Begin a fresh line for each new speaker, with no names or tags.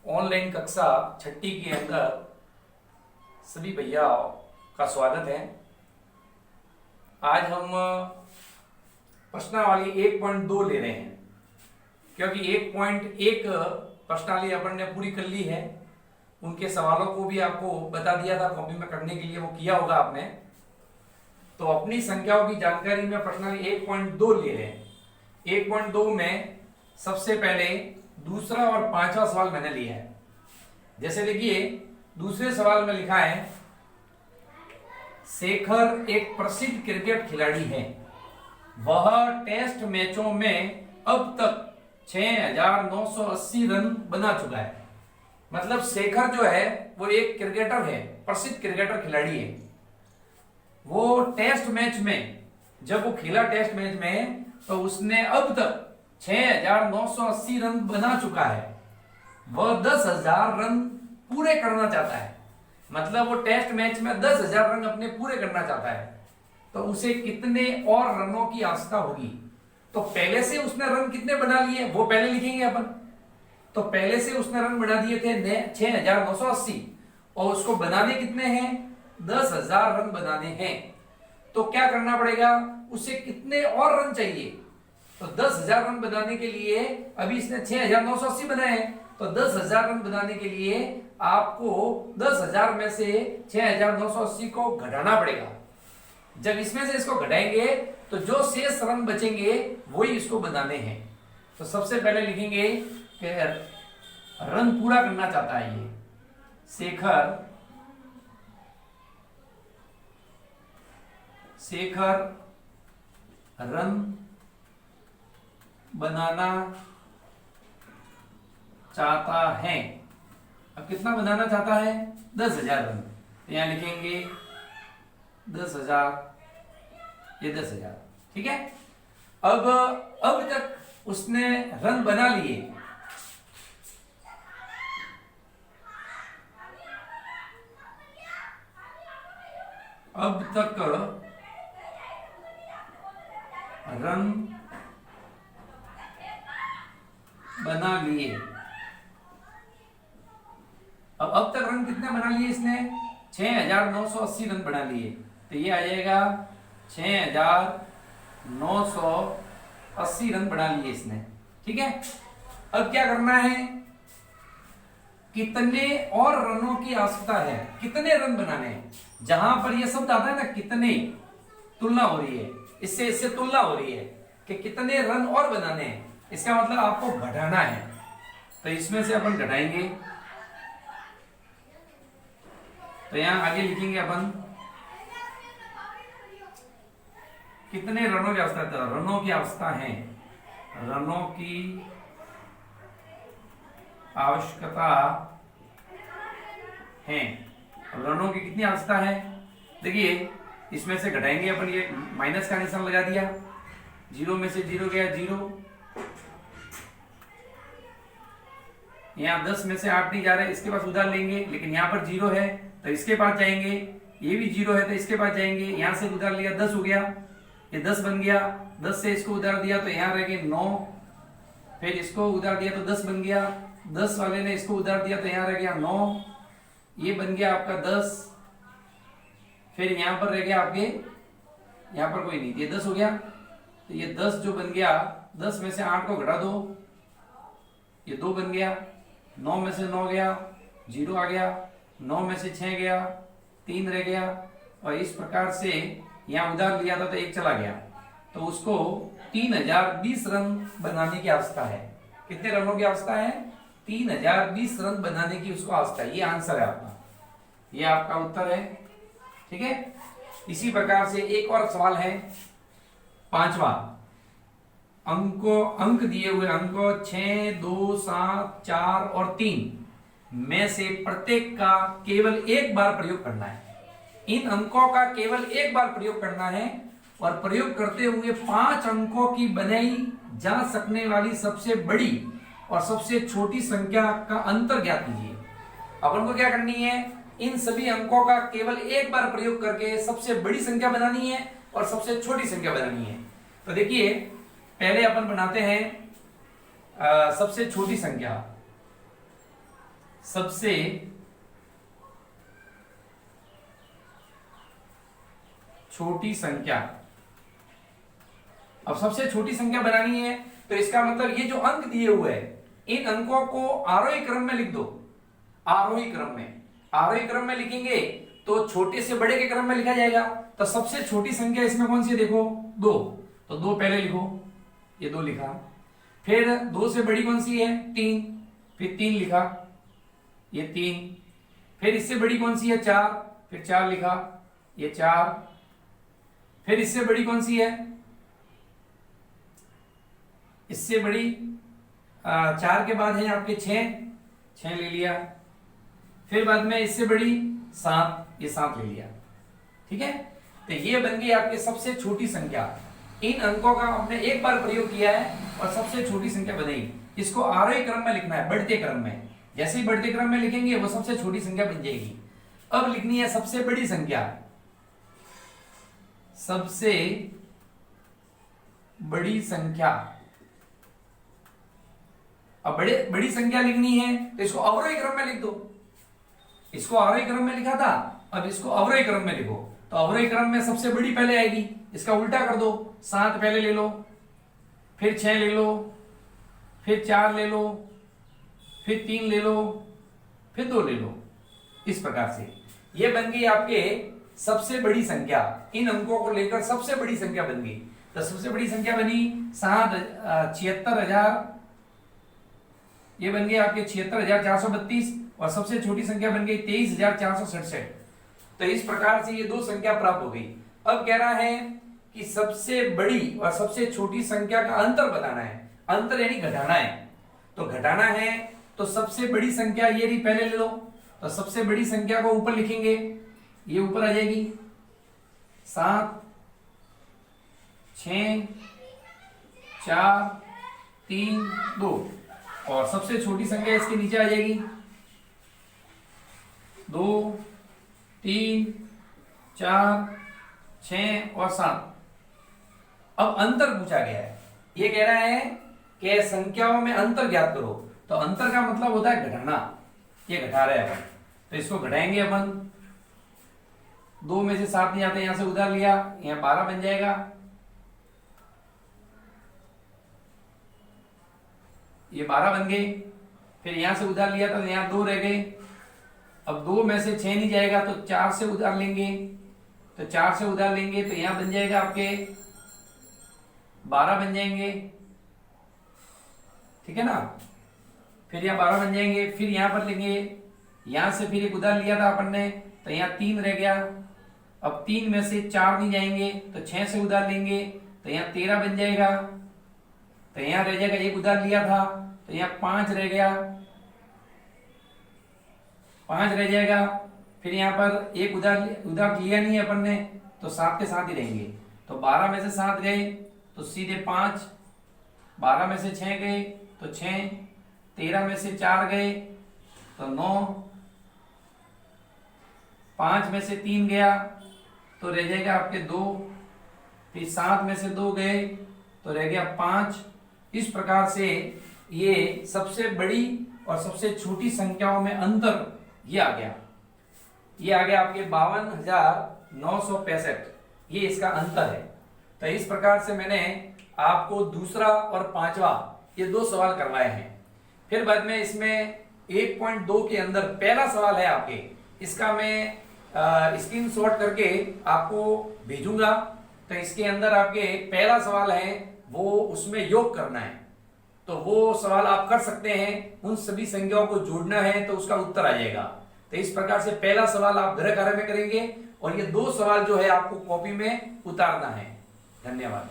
Online कक्षा छठी के अंदर सभी भैया का स्वागत है। आज हम प्रश्नावली 1.2 ले रहे हैं, क्योंकि 1.1 प्रश्नावली अपन ने पूरी कर ली है। उनके सवालों को भी आपको बता दिया था कॉपी में करने के लिए, वो किया होगा आपने। तो अपनी संख्याओं की जानकारी में प्रश्नावली 1.2 ले रहे हैं। 1.2 में सबसे पहले दूसरा और पांचवा सवाल मैंने लिया है। जैसे देखिए, दूसरे सवाल में लिखा है, शेखर एक प्रसिद्ध क्रिकेट खिलाड़ी है। वह टेस्ट मैचों में अब तक 6,980 रन बना चुका है। मतलब शेखर जो है वो एक क्रिकेटर है, प्रसिद्ध क्रिकेटर खिलाड़ी है। वो टेस्ट मैच में जब वो खेला टेस्ट मैच में, तो उसने अब तक 6,980 रन बना चुका है। वह 10,000 रन पूरे करना चाहता है। मतलब वो टेस्ट मैच में 10,000 रन अपने पूरे करना चाहता है, तो उसे कितने और रनों की आवश्यकता होगी। तो पहले से उसने रन कितने बना लिए वो पहले लिखेंगे अपन। तो पहले से उसने रन बना दिए थे 6,980, और उसको बनाने कितने हैं, 10,000 रन बनाने हैं। तो क्या करना पड़ेगा, उसे कितने और रन चाहिए। तो 10,000 रन बनाने के लिए अभी इसने 6,980 बनाए हैं, तो 10,000 रन बनाने के लिए आपको 10,000 में से 6,980 को घटाना पड़ेगा। जब इसमें से इसको घटाएंगे तो जो शेष रन बचेंगे वही इसको बनाने हैं। तो सबसे पहले लिखेंगे कि रन पूरा करना चाहता है ये शेखर रन बनाना चाहता है। अब कितना बनाना चाहता है, 10,000 रन। तो यहां लिखेंगे 10,000, ये 10,000, ठीक है। अब तक उसने रन बना लिए। अब तक रन बना लिए। अब तक रन कितने बना लिए इसने, 6,980 रन बना लिए। तो ये आ जाएगा 6,980 रन बना लिए इसने, ठीक है। अब क्या करना है, कितने और रनों की आवश्यकता है, कितने रन बनाने हैं। जहां पर ये शब्द आता है ना, कितने, तुलना हो रही है, इससे तुलना हो रही है कि कितने रन और बनाने हैं। इसका मतलब आपको घटाना है। तो इसमें से अपन घटाएंगे। तो यहां आगे लिखेंगे अपन कितने रनों की आवश्यकता है। रनों की आवश्यकता है, रनों की आवश्यकता है। रनों की कितनी आवश्यकता है, देखिए इसमें से घटाएंगे अपन। ये माइनस का निशान लगा दिया, 0 में से 0 गया 0। यहाँ 10 में से 8 नहीं जा रहा है, इसके पास उधार लेंगे, लेकिन यहाँ पर 0 है तो इसके पास जाएंगे। ये भी 0 है तो इसके पास जाएंगे। यहाँ से उधार लिया, 10 हो गया, ये 10 बन गया। 10 से इसको उधार दिया तो यहाँ रह गए 9। फिर इसको उधार दिया तो 10 बन गया। 10 वाले ने इसको उधार दिया तो यहाँ रह गया 9। ये बन गया आपका 10। फिर यहाँ पर रह गया आपके, यहाँ पर कोई नहीं, ये 10 हो गया। तो ये 10 जो बन गया, 10 में से 8 को घटा दो, ये 2 बन गया। 9 में से 9 गया, 0 आ गया। 9 में से 6 गया, 3 रह गया। और इस प्रकार से यहाँ उधार लिया था तो 1 चला गया। तो उसको 3,020 रन बनाने की आवश्यकता है। कितने रनों की आवश्यकता है, 3,020 रन बनाने की उसको आवश्यकता है। ये आंसर है आपका, ये आपका उत्तर है, ठीक है। इसी प्रकार से एक और सवाल है, 5वां। अंक दिए हुए अंक 6, 2, 7, 4 और 3 में से प्रत्येक का केवल एक बार प्रयोग करना है। इन अंकों का केवल एक बार प्रयोग करना है, और प्रयोग करते हुए 5 अंकों की बनाई जा सकने वाली सबसे बड़ी और सबसे छोटी संख्या का अंतर ज्ञात कीजिए। अपन को क्या करनी है, इन सभी अंकों का केवल एक बार प्रयोग करके सबसे बड़ी संख्या बनानी है और सबसे छोटी संख्या बनानी है। तो देखिए, पहले अपन बनाते हैं सबसे छोटी संख्या। सबसे छोटी संख्या। अब सबसे छोटी संख्या बनानी है तो इसका मतलब ये जो अंक दिए हुए हैं इन अंकों को आरोही क्रम में लिख दो। आरोही क्रम में लिखेंगे तो छोटे से बड़े के क्रम में लिखा जाएगा। तो सबसे छोटी संख्या इसमें कौन सी है, देखो 2, तो 2 पहले लिखो, ये 2 लिखा। फिर 2 से बड़ी कौन सी है, 3, फिर 3 लिखा, ये 3। फिर इससे बड़ी कौन सी है, 4, फिर 4 लिखा, ये 4। फिर इससे बड़ी कौन सी है, इससे बड़ी 4 के बाद है आपके 6 ले लिया। फिर बाद में इससे बड़ी 7, ये 7 ले लिया। ठीक है, तो ये बन गई आपकी सबसे छोटी संख्या। इन अंकों का हमने एक बार प्रयोग किया है और सबसे छोटी संख्या बनेगी। इसको आरोही क्रम में लिखना है, बढ़ते क्रम में। जैसे ही बढ़ते क्रम में लिखेंगे वो सबसे छोटी संख्या बन जाएगी। अब लिखनी है सबसे बड़ी संख्या। सबसे बड़ी संख्या, अब बड़ी संख्या लिखनी है तो इसको अवरोही क्रम में लिख दो। इसको आरोही क्रम में लिखा था, अब इसको अवरोही क्रम में लिखो। तो अवरोही क्रम में सबसे बड़ी पहले आएगी, इसका उल्टा कर दो। 7 पहले ले लो, फिर 6 ले लो, फिर 4 ले लो, फिर 3 ले लो, फिर 2 ले लो। इस प्रकार से ये बन गई आपके सबसे बड़ी संख्या। इन अंकों को लेकर सबसे बड़ी संख्या बन गई। तो सबसे बड़ी संख्या बनी 76,000, ये बन गई आपके 76,432 और सबसे छोटी संख्या बन गई 23,467। तो इस प्रकार से ये 2 संख्या प्राप्त हो गई। अब कह रहा है कि सबसे बड़ी और सबसे छोटी संख्या का अंतर बताना है। अंतर यानी घटाना है। तो घटाना है तो सबसे बड़ी संख्या ये रही, पहले ले लो। तो सबसे बड़ी संख्या को ऊपर लिखेंगे, ये ऊपर आ जाएगी 7, 6, 4, 3, 2 और सबसे छोटी संख्या इसके नीचे आ जाएगी 2, 3, 4, 6 और 7। अब अंतर पूछा गया है। ये कह रहा है कि संख्याओं में अंतर ज्ञात करो। तो अंतर का मतलब होता है घटाना। ये घटा रहे हैं अपन, तो इसको घटाएंगे अपन। 2 में से 7 नहीं आते, यहां से उधार लिया, यहां 12 बन जाएगा। ये 12 बन गए। फिर यहां से उधार लिया तो यहां 2 रह गए। अब 2 में से 6 नहीं जाएगा तो 4 से उधार लेंगे। तो 4 से उधार लेंगे तो यहां बन जाएगा आपके 12 बन जाएंगे। ठीक है ना, फिर यहाँ 12 बन जाएंगे। फिर यहां पर लेंगे, यहां से फिर एक उधार लिया था अपन ने, तो यहाँ 3 रह गया। अब 3 में से 4 नहीं जाएंगे तो 6 से उधार लेंगे तो यहाँ 13 बन जाएगा। तो यहाँ रह जाएगा, एक उधार लिया था तो यहाँ 5 रह गया, 5 रह जाएगा। फिर यहाँ पर एक उधार लिया नहीं है अपन ने, तो 7 के साथ ही रहेंगे। तो 12 में से 7 गए तो सीधे 5, 12 में से 6 गए तो 6, 13 में से 4 गए तो 9, 5 में से 3 गया तो रह जाएगा आपके 2, फिर 7 में से 2 गए तो रह गया 5। इस प्रकार से ये सबसे बड़ी और सबसे छोटी संख्याओं में अंतर ये आ गया। ये आ गया आपके 52,965, ये इसका अंतर है। तो इस प्रकार से मैंने आपको दूसरा और पांचवा ये 2 सवाल करवाए हैं। फिर बाद में इसमें 1.2 के अंदर पहला सवाल है आपके, इसका मैं स्क्रीनशॉट करके आपको भेजूंगा। तो इसके अंदर आपके पहला सवाल है वो उसमें योग करना है। तो वो सवाल आप कर सकते हैं, उन सभी संख्याओं को जोड़ना है तो उसका उत्तर आ जाएगा। तो इस प्रकार से पहला सवाल आप गृह कार्य में करेंगे और ये 2 सवाल जो है आपको कॉपी में उतारना है। धन्यवाद।